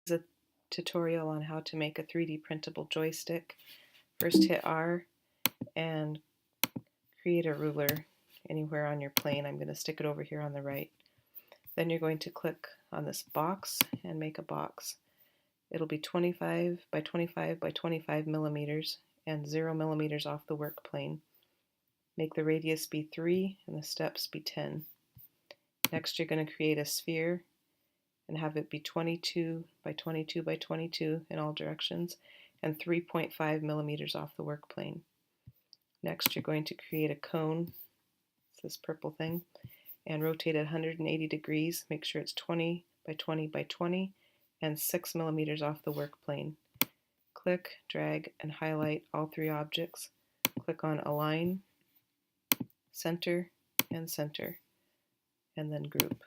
This is a tutorial on how to make a 3D printable joystick. First hit R and create a ruler anywhere on your plane. I'm going to stick it over here on the right. Then you're going to click on this box and make a box. It'll be 25 by 25 by 25 millimeters and 0 millimeters off the work plane. Make the radius be 3 and the steps be 10. Next you're going to create a sphere and have it be 22 by 22 by 22 in all directions and 3.5 millimeters off the work plane. Next you're going to create a cone, it's this purple thing, and rotate it 180 degrees. Make sure it's 20 by 20 by 20 and 6 millimeters off the work plane. Click, drag, and highlight all three objects. Click on Align, Center, and Center, and then Group.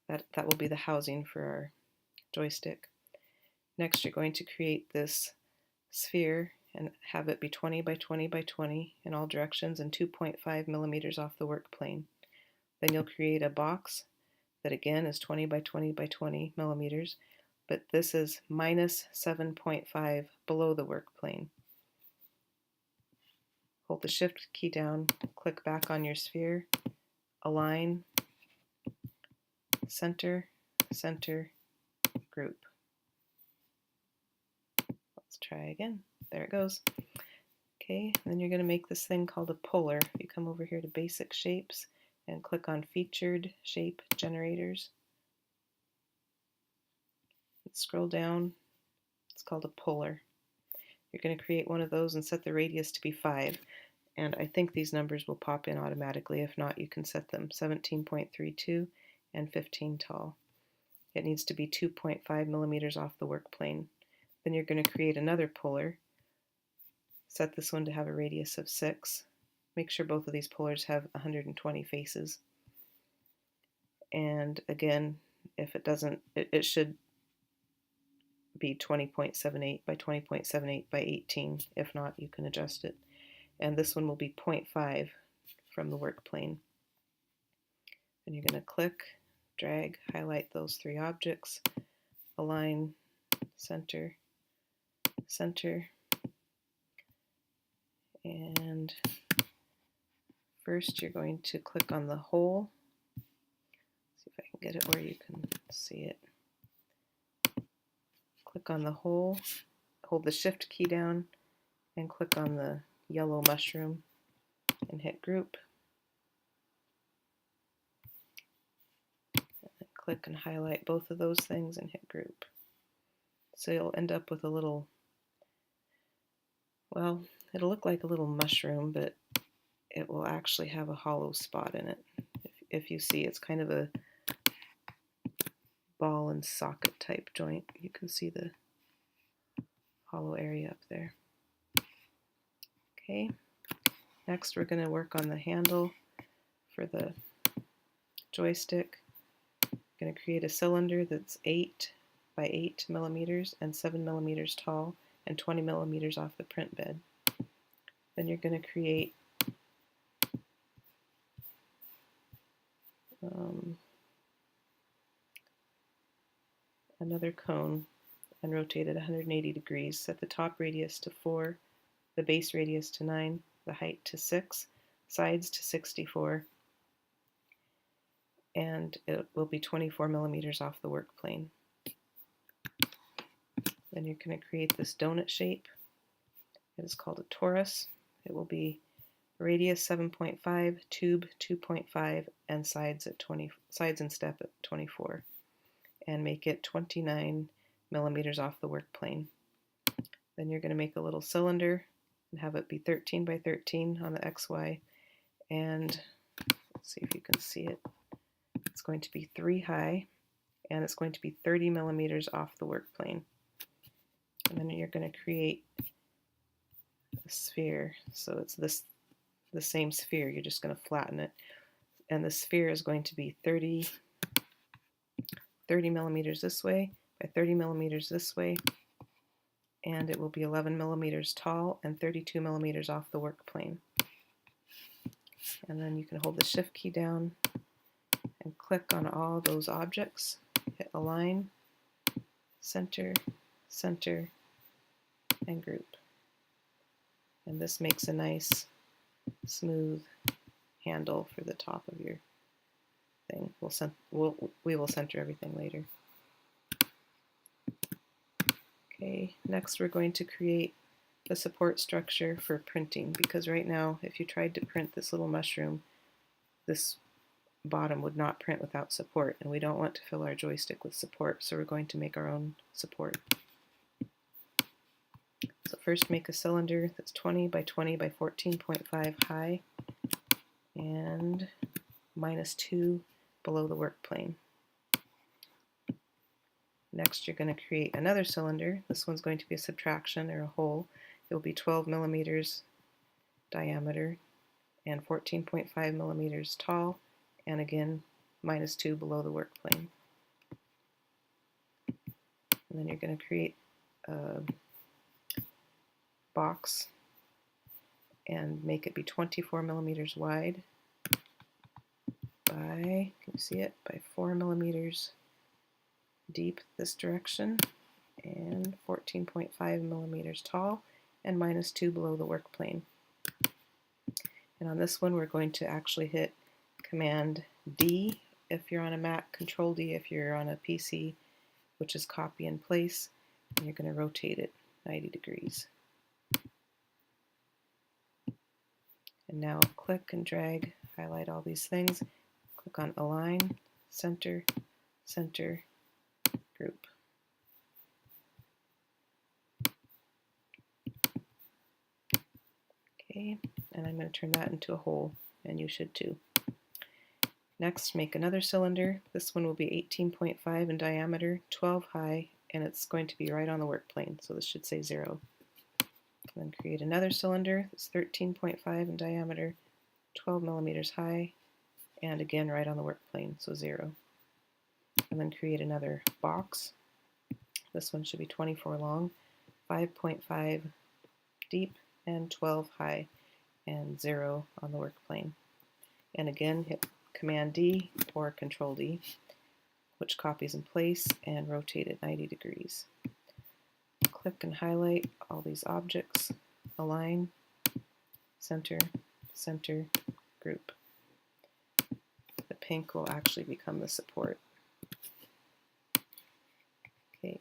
That will be the housing for our joystick. Next you're going to create this sphere and have it be 20 by 20 by 20 in all directions and 2.5 millimeters off the work plane. Then you'll create a box that again is 20 by 20 by 20 millimeters, but this is minus 7.5 below the work plane. Hold the Shift key down, click back on your sphere, Align, Center, Center, Group. Let's try again. There it goes. Okay, then you're going to make this thing called a puller. You come over here to Basic Shapes and click on Featured Shape Generators. And scroll down. It's called a puller. You're going to create one of those and set the radius to be 5. And I think these numbers will pop in automatically. If not, you can set them 17.32 and 15 tall. It needs to be 2.5 millimeters off the work plane. Then you're going to create another puller. Set this one to have a radius of 6. Make sure both of these pullers have 120 faces. And again, if it doesn't, it should be 20.78 by 20.78 by 18. If not, you can adjust it. And this one will be 0.5 from the work plane. And you're going to click, drag, highlight those three objects, Align, Center, Center, and first you're going to click on the hole. See if I can get it where you can see it. Click on the hole, hold the Shift key down, and click on the yellow mushroom and hit Group. And then click and highlight both of those things and hit Group. So you'll end up with a little, well, it'll look like a little mushroom, but it will actually have a hollow spot in it. If you see, it's kind of a ball and socket type joint. You can see the hollow area up there. Okay, next we're going to work on the handle for the joystick. I'm going to create a cylinder that's 8 by 8 millimeters and 7 millimeters tall and 20 millimeters off the print bed. Then you're going to create another cone and rotate it 180 degrees. Set the top radius to 4, the base radius to 9, the height to 6, sides to 64, and it will be 24 millimeters off the work plane. Then you're going to create this donut shape. It is called a torus. It will be radius 7.5, tube 2.5, and sides and step at 24, and make it 29 millimeters off the work plane. Then you're going to make a little cylinder and have it be 13 by 13 on the XY, and let's see if you can see it. It's going to be 3 high, and it's going to be 30 millimeters off the work plane. And then you're going to create a sphere. So it's the same sphere. You're just going to flatten it, and the sphere is going to be 30 millimeters this way by 30 millimeters this way, and it will be 11 millimeters tall and 32 millimeters off the work plane. And then you can hold the Shift key down and click on all those objects, hit align, center, center, and group. And this makes a nice smooth handle for the top of your thing. We will center everything later. Okay, next we're going to create the support structure for printing, because right now if you tried to print this little mushroom, this bottom would not print without support, and we don't want to fill our joystick with support, so we're going to make our own support. So first make a cylinder that's 20 by 20 by 14.5 high and -2 below the work plane. Next you're going to create another cylinder. This one's going to be a subtraction or a hole. It will be 12 millimeters diameter and 14.5 millimeters tall, and again -2 below the work plane. And then you're going to create a box and make it be 24 millimeters wide by, can you see it, by 4 millimeters deep this direction, and 14.5 millimeters tall, and -2 below the work plane. And on this one we're going to actually hit Command D if you're on a Mac, Control D if you're on a PC, which is copy and place, and you're going to rotate it 90 degrees. And now click and drag, highlight all these things, click on Align, Center, Center, Group. Okay, and I'm going to turn that into a hole, and you should too. Next, make another cylinder. This one will be 18.5 in diameter, 12 high, and it's going to be right on the work plane, so this should say 0. And then create another cylinder that's 13.5 in diameter, 12 millimeters high, and again right on the work plane, so 0. And then create another box. This one should be 24 long, 5.5 deep, and 12 high, and 0 on the work plane. And again, hit Command D or Control D, which copies in place, and rotate it 90 degrees. Click and highlight all these objects, align, center, center, group. The pink will actually become the support. Okay,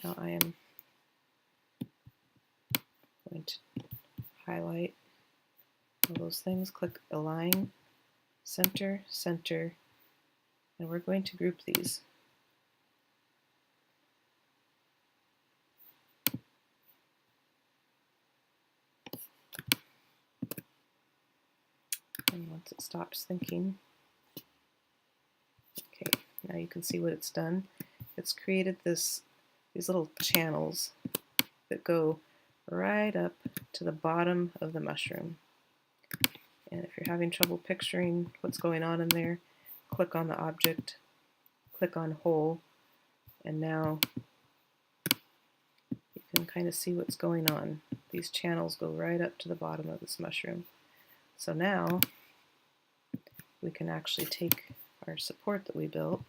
now I am going to highlight all those things, click align, center, center, and we're going to group these. And once it stops thinking, okay, now you can see what it's done. It's created these little channels that go right up to the bottom of the mushroom. And if you're having trouble picturing what's going on in there, click on the object, click on hole, and now you can kind of see what's going on. These channels go right up to the bottom of this mushroom. So now we can actually take our support that we built.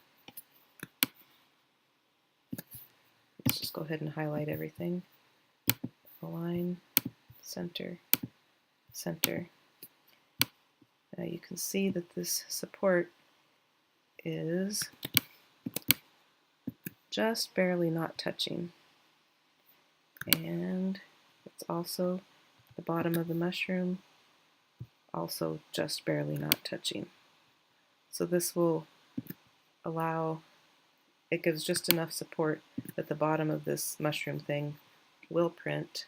Let's just go ahead and highlight everything. Align, center, center. Now you can see that this support is just barely not touching. And it's also the bottom of the mushroom, also just barely not touching. So this will allow, it gives just enough support that the bottom of this mushroom thing will print,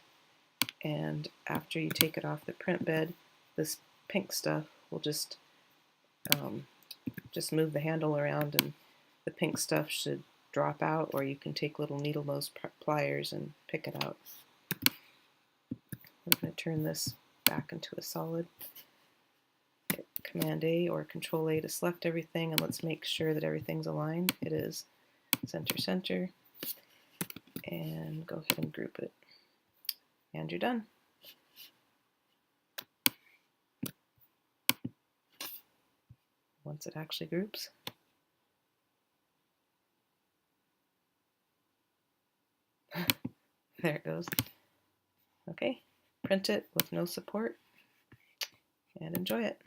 and after you take it off the print bed, this pink stuff will just move the handle around, and the pink stuff should drop out, or you can take little needle nose pliers and pick it out. I'm going to turn this back into a solid. Hit Command A or Control A to select everything, and let's make sure that everything's aligned. It is. Center, center, and go ahead and group it. And you're done. Once it actually groups. There it goes. Okay, print it with no support and enjoy it.